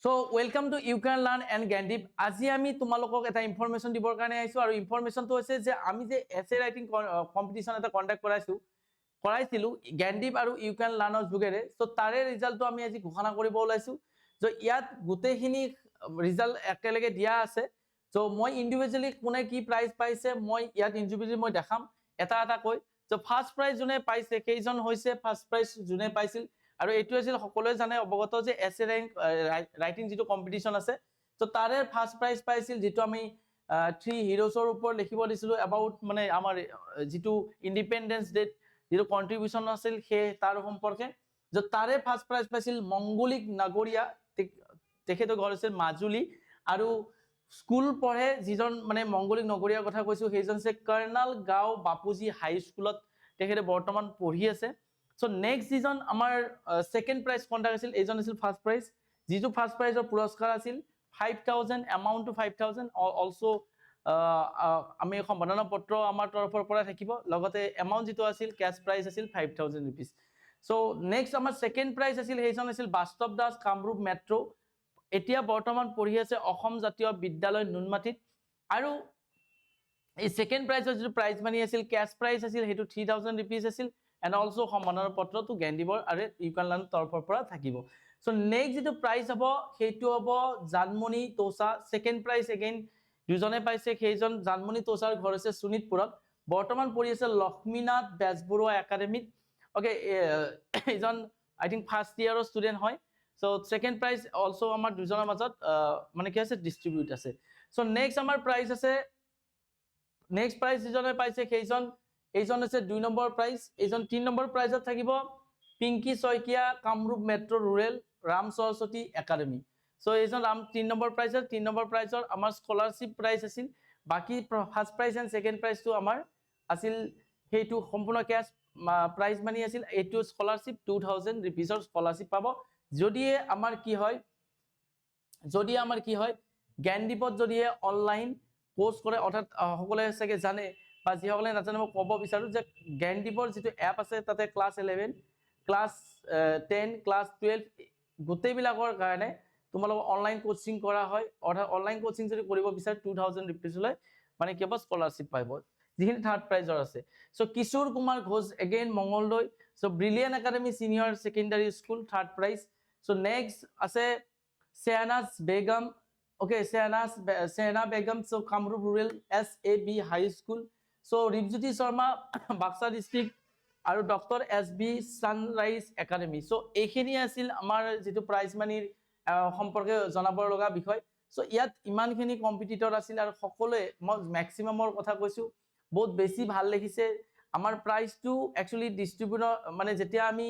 So welcome to You Can Learn and Gnandip. আজি আমি তোমালোকক এটা ইনফৰমেশন দিবৰ কাৰণে আইছো আৰু ইনফৰমেশনটো হৈছে যে আমি যে এছে ৰাইটিং কম্পিটিশন এটা কন্ডাক্ট কৰাইছিলো জ্ঞানদীপ আৰু ইউ ক্যান লাৰ্ণৰ যোগেৰে সো তাৰে ৰিজাল্টটো আমি আজি ঘোষণা কৰিব ওলাইছো যে ইয়াত গোটেইখিনি ৰিজাল্ট একেলগে দিয়া আছে সো মই ইন্ডিভিজুৱেলি কোনে কি প্ৰাইজ পাইছে মই ইয়াত ইন্ডিভিজুৱেলি মই দেখাম এটা এটা কৈ সো ফাৰ্স্ট প্ৰাইজ যোনে পাইছে কেইজন হৈছে ফাৰ্স্ট প্ৰাইজ যোনে পাইছিল আৰু এটো আছিল সকলোৱে জানে অৱগত যে এছে ৰাইটিং যেটো কম্পিটিশন আছে তো তাৰে ফাৰ্স্ট প্ৰাইজ পাইছিল যেটো আমি থ্ৰী হিৰোজৰ ওপৰত লিখিব দিছিলো এবাউট মানে আমাৰ যেটো ইন্ডিপেন্ডেন্স ডে যেটো কন্ট্ৰিবিউশন আছিল হে তাৰ সম্পৰ্কে যে তাৰে ফাৰ্স্ট প্ৰাইজ পাইছিল মংগলিক নগৰীয়া তেখেতৰ ঘৰ আছিল মাজুলী আৰু স্কুল পঢ়ে যিজন মানে মংগলিক নগৰীয়াৰ কথা কৈছো হেজন সে কৰ্ণাল গাঁও বাপুজি হাই স্কুলত তেখেতে বৰ্তমান পঢ়ি আছে সো নেক্সট সিজন আমাৰ সেকেন্ড প্ৰাইজ কন্টাক্ট আছিল এজন আছিল ফাৰ্স্ট প্ৰাইজ যেটো ফাৰ্স্ট প্ৰাইজৰ পুৰস্কাৰ আছিল 5000 এমাউন্ট টু 5000 অলসো আমি সম্মাননা পত্ৰ আমাৰ তৰফৰ পৰা থাকিব লগতে এমাউন্ট যেটো আছিল ক্যাশ প্ৰাইজ আছিল 5000 रुपीस সো নেক্সট আমাৰ সেকেন্ড প্ৰাইজ আছিল হেজন আছিল বাস্তৱ দাস কামৰূপ মেট্ৰো এতিয়া বৰ্তমান পঢ়ি আছে অসম জাতীয় বিদ্যালয় নুনমাটিত আৰু এই সেকেন্ড প্ৰাইজৰ যেটো প্ৰাইজ মানি আছিল ক্যাশ প্ৰাইজ আছিল হেতু 3000 रुपीस আছিল and also সম্মাননা পত্ৰ টু জ্ঞানদীপৰ আৰু ইউ ক্যান লাৰ্ণ তৰফৰ পৰা থাকিব সো নেক্সট যেটো প্ৰাইজ হ'ব হেতু হ'ব জানমণি তোষা সেকেন্ড প্ৰাইজ अगेन দুজনে পাইছে সেইজন জানমণি তোষাৰ ঘৰ আছে সুনিতপুৰত বৰ্তমান পঢ়ি আছে লক্ষ্মীনাথ বেজবৰুৱা একাডেমিত ওকে এজন আই থিংক ফাৰ্স্ট ইয়াৰৰ ষ্টুডেন্ট হয় সো সেকেন্ড প্ৰাইজ অলসো আমাৰ দুজনৰ মাজত মানে কি আছে ডিস্ট্ৰিবিউট আছে সো নেক্সট আমাৰ প্ৰাইজ আছে নেক্সট প্ৰাইজ যিজনে পাইছে সেইজন এইজন আছে 2 নম্বৰ প্ৰাইজ এইজন 3 নম্বৰ প্ৰাইজত থাকিব Pinky Saikia Kamrup metro rural Ram Saraswati academy so এইজন ৰাম 3 নম্বৰ প্ৰাইজৰ আমাৰ স্কলাৰশিপ প্ৰাইজ আছিল বাকি first prize and second prize তো আমাৰ আছিল হেতু সম্পূৰ্ণ ক্যাশ প্ৰাইজ মানি আছিল এটো স্কলাৰশিপ 2000 रुपीसৰ স্কলাৰশিপ পাব যদি আমাৰ কি হয় জ্ঞানদীপত যদি অনলাইন কোৰ্স কৰে অৰ্থাৎ সকলে সকে জানে বা যি সকলে নাজানে মই ক'ব বিচাৰো যে জ্ঞানদীপৰ যেটো এপ আছে তাতে ক্লাস 11 ক্লাস 10 ক্লাস 12 গোটেইবিলাকৰ কাৰণে তোমালোক অনলাইন কোচিং কৰা হয় অৰ্থাৎ অনলাইন কোচিং যদি কৰিব বিচাৰ 2000 रुपीस লৈ মানে কেৱল স্কলাৰশিপ পাব যিখিনি থাৰ্ড প্ৰাইজৰ আছে so Kishore Kumar Ghosh again Mangaldai so brilliant academy senior secondary school third prize so next আছে Sanaz Begum okay Sana Begum so Kamrup rural SAB high school so Ripjyoti Sharma Baksa district আৰু doctor SB sunrise academy so এইখিনি আছিল আমাৰ যেটো প্ৰাইজ মানিৰ সম্পৰ্কে জনাবৰ লগা বিষয় সো ইয়াত ইমানখিনি কম্পিটিটৰ আছিল আৰু সকলোৱে মই ম্যাক্সিমামৰ কথা কৈছো বহুত বেছি ভাল লাগিছে আমাৰ প্ৰাইজটো একচুয়ালি ডিস্ট্ৰিবিউটৰ মানে যেতিয়া আমি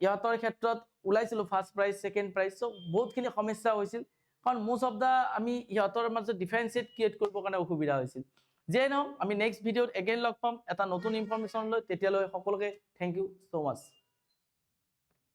ইহতৰ ক্ষেত্ৰত উলাইছিলো first prize second prize so বহুতখিনি সমস্যা হৈছিল কাৰণ মোস্ট অফ দা আমি ইহতৰ মাজত ডিফাৰেন্সিয়েট ক্ৰিয়েট কৰিবৰ কাৰণে অসুবিধা হৈছিল যে ন আমি নেক্সট ভিডিঅত अगेन লগ পাম এটা নতুন ইনফৰমেশন লৈ তেতিয়ালৈ সকলোকে থ্যাংক ইউ সো মাচ